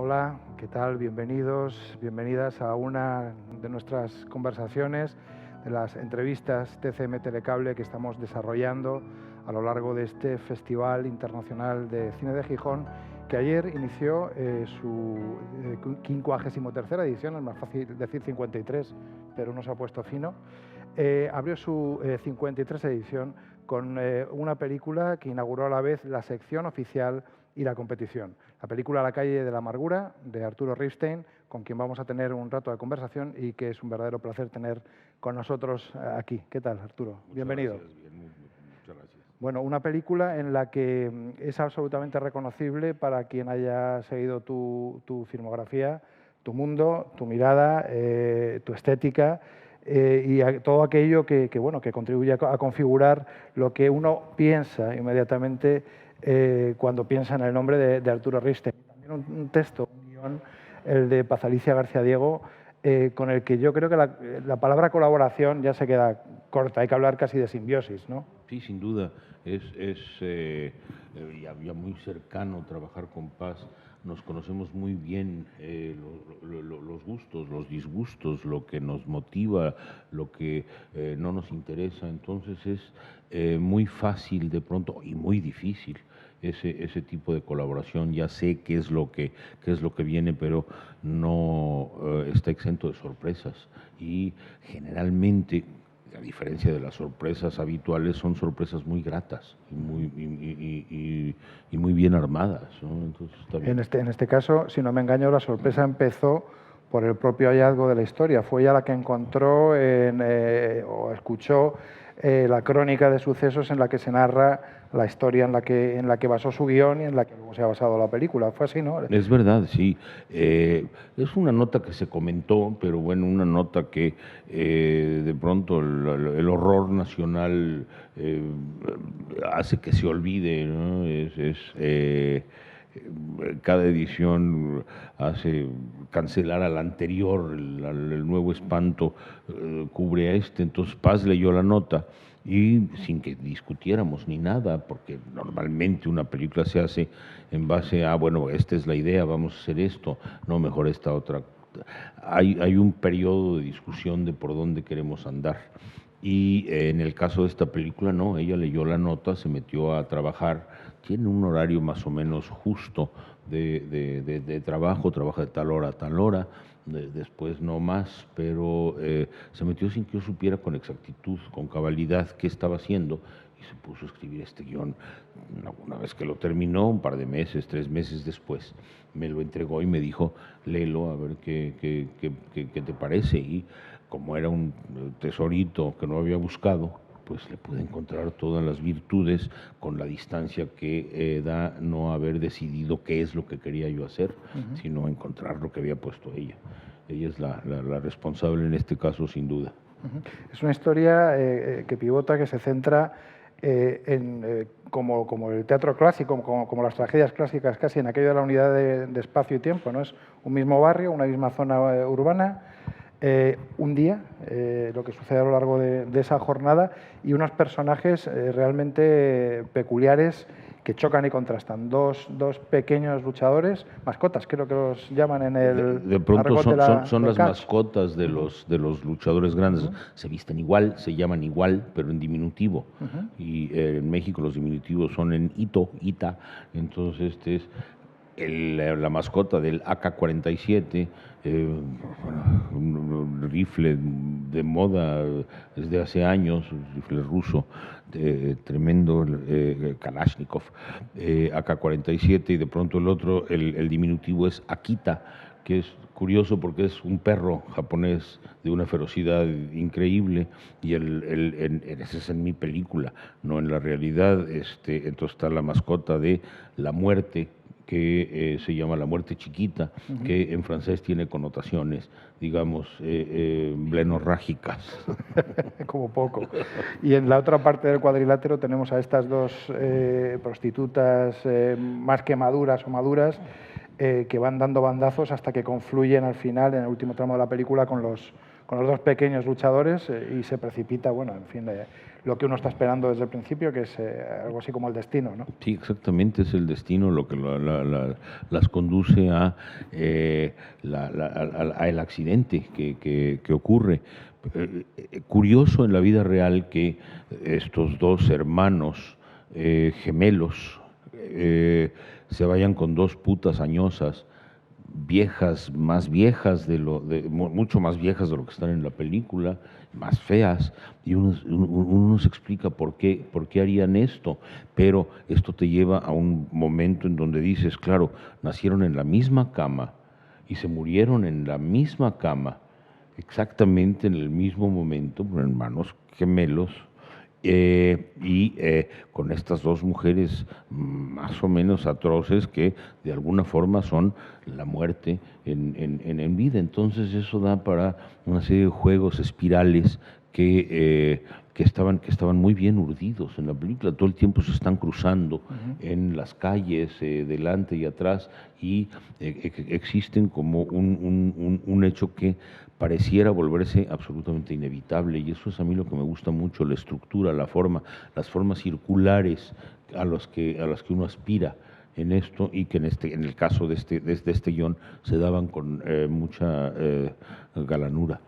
Hola, ¿qué tal? Bienvenidos, bienvenidas a una de nuestras conversaciones, de las entrevistas TCM Telecable que estamos desarrollando a lo largo de este Festival Internacional de Cine de Gijón, que ayer inició su 53ª edición, es más fácil decir 53, pero no se ha puesto fino. Abrió su 53ª edición con una película que inauguró a la vez la sección oficial y la competición. La película La calle de la amargura, de Arturo Ripstein, con quien vamos a tener un rato de conversación y que es un verdadero placer tener con nosotros aquí. ¿Qué tal, Arturo? Bienvenido. Gracias, bien, muchas gracias. Bueno, una película en la que es absolutamente reconocible para quien haya seguido tu filmografía, tu mundo, tu mirada, tu estética y todo aquello que contribuye a configurar lo que uno piensa inmediatamente cuando piensa en el nombre de Arturo Ripstein. También un texto, un guión, el de Paz Alicia García Diego, con el que yo creo que la palabra colaboración ya se queda corta, hay que hablar casi de simbiosis, ¿no? Sí, sin duda, es ya muy cercano trabajar con Paz. Nos conocemos muy bien los gustos, los disgustos, lo que nos motiva, lo que no nos interesa. Entonces es muy fácil de pronto y muy difícil ese tipo de colaboración. Ya sé qué es lo que viene, pero no está exento de sorpresas. Y generalmente, a diferencia de las sorpresas habituales, son sorpresas muy gratas y muy bien armadas, ¿no? Entonces, está bien. En este caso, si no me engaño, la sorpresa empezó por el propio hallazgo de la historia. Fue ella la que encontró o escuchó la crónica de sucesos en la que se narra la historia en la que basó su guión y en la que luego se ha basado la película. Fue así, ¿no? Es verdad, sí. Es una nota que se comentó, pero bueno, una nota que de pronto el horror nacional hace que se olvide, ¿no? Cada edición hace cancelar al anterior, el nuevo espanto cubre a este. Entonces Paz leyó la nota y sin que discutiéramos ni nada, porque normalmente una película se hace en base a, bueno, esta es la idea, vamos a hacer esto, no, mejor esta otra. Hay un periodo de discusión de por dónde queremos andar. Y en el caso de esta película, no, ella leyó la nota, se metió a trabajar, tiene un horario más o menos justo de trabajo, trabaja de tal hora a tal hora, después no más, pero se metió sin que yo supiera con exactitud, con cabalidad qué estaba haciendo y se puso a escribir este guión. Una vez que lo terminó, un par de meses, 3 meses después, me lo entregó y me dijo, léelo a ver qué te parece. Y como era un tesorito que no había buscado, pues le pude encontrar todas las virtudes con la distancia que da no haber decidido qué es lo que quería yo hacer, sino encontrar lo que había puesto ella. Ella es la responsable en este caso, sin duda. Es una historia que pivota, que se centra como el teatro clásico, como las tragedias clásicas, casi en aquello de la unidad de espacio y tiempo, ¿no? Es un mismo barrio, una misma zona urbana, un día, lo que sucede a lo largo de esa jornada, y unos personajes realmente peculiares que chocan y contrastan. Dos pequeños luchadores, mascotas, creo que los llaman en el... De pronto son las catch. mascotas de los luchadores grandes. Se visten igual, se llaman igual, pero en diminutivo. Y en México los diminutivos son en ita. Entonces este es la mascota del AK-47, un rifle de moda desde hace años, un rifle ruso tremendo, Kalashnikov, AK-47, y de pronto el otro, el diminutivo es Akita, que es curioso porque es un perro japonés de una ferocidad increíble, y ese es en mi película, no en la realidad. Entonces está la mascota de la muerte, que se llama la muerte chiquita, que en francés tiene connotaciones, digamos, blenorrágicas. Como poco. Y en la otra parte del cuadrilátero tenemos a estas dos prostitutas más que maduras o maduras, que van dando bandazos hasta que confluyen al final, en el último tramo de la película, con los dos pequeños luchadores y se precipita, bueno, en fin, lo que uno está esperando desde el principio, que es algo así como el destino, ¿no? Sí, exactamente, es el destino lo que las conduce a al accidente que ocurre. Curioso en la vida real que estos dos hermanos gemelos se vayan con dos putas añosas, viejas, más viejas mucho más viejas de lo que están en la película, más feas, y uno se explica por qué harían esto, pero esto te lleva a un momento en donde dices, claro, nacieron en la misma cama y se murieron en la misma cama, exactamente en el mismo momento, hermanos gemelos, con estas dos mujeres más o menos atroces que de alguna forma son la muerte en vida. Entonces eso da para una serie de juegos espirales que estaban muy bien urdidos en la película. Todo el tiempo se están cruzando en las calles, delante y atrás, y existen como un hecho que pareciera volverse absolutamente inevitable, y eso es a mí lo que me gusta mucho, la estructura, la forma, las formas circulares a las que uno aspira en esto, y que en el caso de este guión se daban con mucha galanura.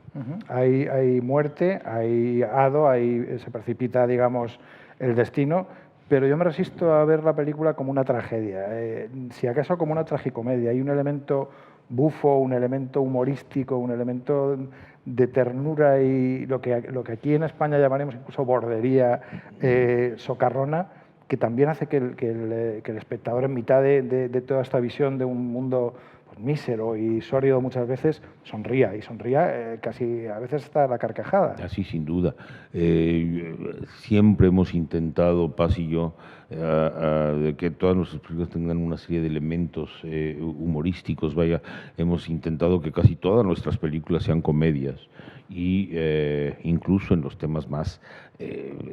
Hay muerte, hay hado, se precipita, digamos, el destino, pero yo me resisto a ver la película como una tragedia, si acaso como una tragicomedia. Hay un elemento bufo, un elemento humorístico, un elemento de ternura y lo que aquí en España llamaremos incluso bordería socarrona, que también hace que el espectador, en mitad de toda esta visión de un mundo pues mísero y sórdido muchas veces, sonría, y sonría casi a veces hasta la carcajada. Así, sin duda. Siempre hemos intentado, Paz y yo, de que todas nuestras películas tengan una serie de elementos humorísticos. Vaya, hemos intentado que casi todas nuestras películas sean comedias, y incluso en los temas más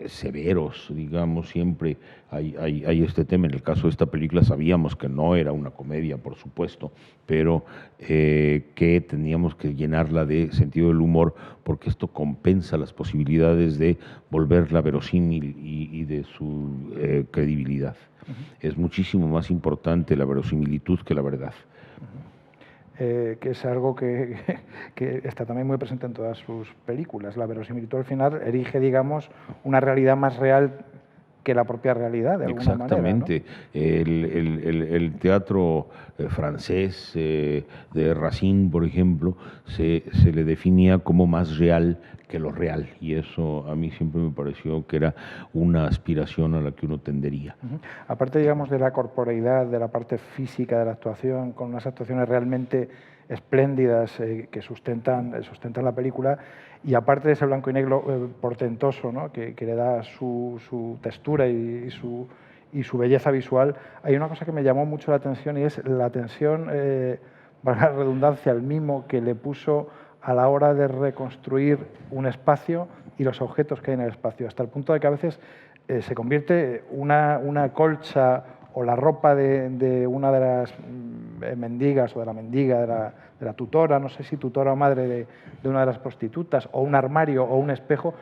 severos, digamos, siempre hay este tema. En el caso de esta película sabíamos que no era una comedia, por supuesto, pero que teníamos que llenarla de sentido del humor, porque esto compensa las posibilidades de volverla verosímil y de su credibilidad. Es muchísimo más importante la verosimilitud que la verdad. Que es algo que está también muy presente en todas sus películas. La verosimilitud al final erige, digamos, una realidad más real que la propia realidad, de alguna manera, ¿no? Exactamente. El teatro francés de Racine, por ejemplo, se le definía como más real que lo real, y eso a mí siempre me pareció que era una aspiración a la que uno tendería. Aparte, digamos, de la corporeidad, de la parte física de la actuación, con unas actuaciones realmente espléndidas que sustentan la película, y aparte de ese blanco y negro portentoso, ¿no? que le da su textura y su belleza visual, hay una cosa que me llamó mucho la atención, y es la tensión, valga la redundancia, el mimo que le puso a la hora de reconstruir un espacio y los objetos que hay en el espacio, hasta el punto de que a veces se convierte una colcha o la ropa de una de las mendigas, o de la mendiga, de la tutora, no sé si tutora o madre de una de las prostitutas, o un armario o un espejo,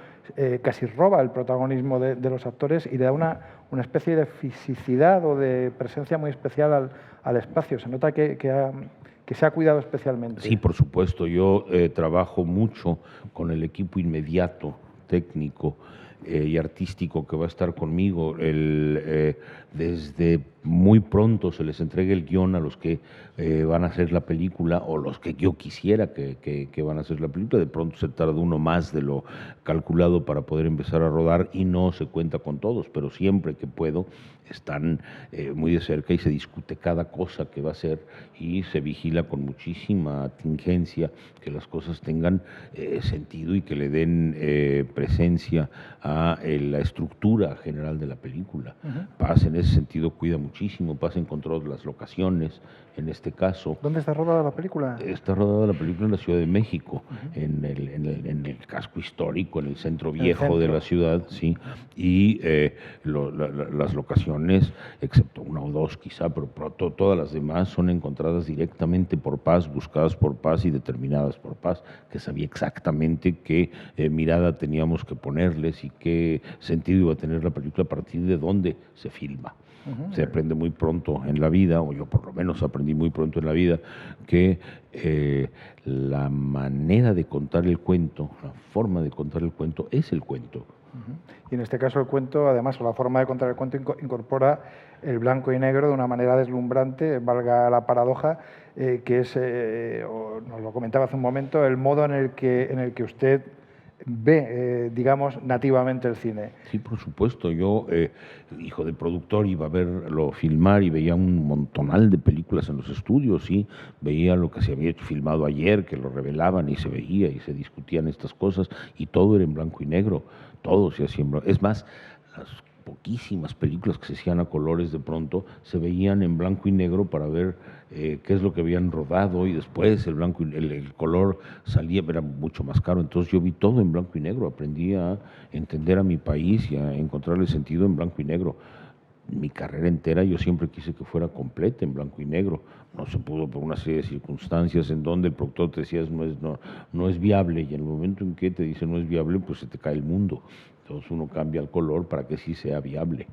casi roba el protagonismo de los actores y le da una especie de fisicidad o de presencia muy especial al espacio. Se nota que se ha cuidado especialmente. Sí, por supuesto. Yo trabajo mucho con el equipo inmediato, técnico y artístico que va a estar conmigo. Desde muy pronto se les entrega el guión a los que van a hacer la película, o los que yo quisiera que van a hacer la película. De pronto se tarda uno más de lo calculado para poder empezar a rodar, y no se cuenta con todos, pero siempre que puedo están muy de cerca y se discute cada cosa que va a ser, y se vigila con muchísima tingencia que las cosas tengan sentido y que le den presencia a la estructura general de la película. Paz en ese sentido cuida muchísimo muchísimo. Paz encontró las locaciones, en este caso. ¿Dónde está rodada la película? Está rodada la película en la Ciudad de México, en el casco histórico, en el centro viejo de la ciudad, sí. Y las locaciones, excepto una o dos quizá, pero todas las demás son encontradas directamente por Paz, buscadas por Paz y determinadas por Paz, que sabía exactamente qué mirada teníamos que ponerles y qué sentido iba a tener la película a partir de dónde se filma. Se aprende muy pronto en la vida, o yo por lo menos aprendí muy pronto en la vida, que la manera de contar el cuento, la forma de contar el cuento es el cuento. Y en este caso el cuento, además, o la forma de contar el cuento incorpora el blanco y negro de una manera deslumbrante, valga la paradoja, que es, nos lo comentaba hace un momento, el modo en el que usted ve, digamos, nativamente el cine. Sí, por supuesto. Yo, hijo de productor, iba a verlo filmar y veía un montonal de películas en los estudios, sí. Veía lo que se había hecho filmado ayer, que lo revelaban y se veía y se discutían estas cosas, y todo era en blanco y negro, todo se hacía en blanco. Es más, las poquísimas películas que se hacían a colores de pronto se veían en blanco y negro para ver qué es lo que habían rodado, y después el blanco y el color salía, era mucho más caro. Entonces yo vi todo en blanco y negro, aprendí a entender a mi país y a encontrarle sentido en blanco y negro. Mi carrera entera yo siempre quise que fuera completa en blanco y negro. No se pudo por una serie de circunstancias en donde el productor te decía no es viable, y en el momento en que te dice no es viable, pues se te cae el mundo. Entonces uno cambia el color para que sí sea viable.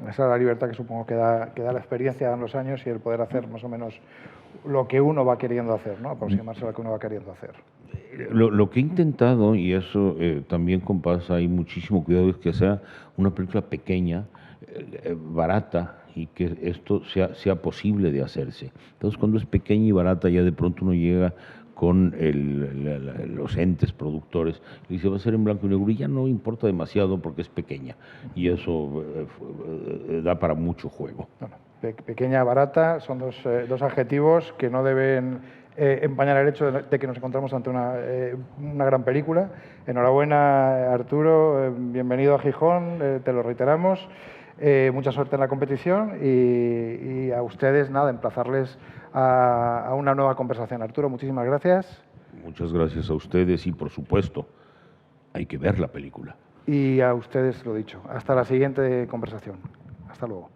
Esa es la libertad que supongo que da la experiencia en los años y el poder hacer más o menos lo que uno va queriendo hacer, ¿no? Aproximarse a lo que uno va queriendo hacer. Lo que he intentado, y eso también con Paz hay muchísimo cuidado, es que sea una película pequeña, barata, y que esto sea posible de hacerse. Entonces cuando es pequeña y barata, ya de pronto uno llega con los entes productores y dice va a ser en blanco y negro, y ya no importa demasiado porque es pequeña, y eso da para mucho juego. Bueno, pequeña, barata, son dos adjetivos que no deben empañar el hecho de que nos encontramos ante una gran película. Enhorabuena, Arturo, bienvenido a Gijón, te lo reiteramos. Mucha suerte en la competición y a ustedes, nada, emplazarles a una nueva conversación. Arturo, muchísimas gracias. Muchas gracias a ustedes y, por supuesto, hay que ver la película. Y a ustedes, lo dicho, hasta la siguiente conversación. Hasta luego.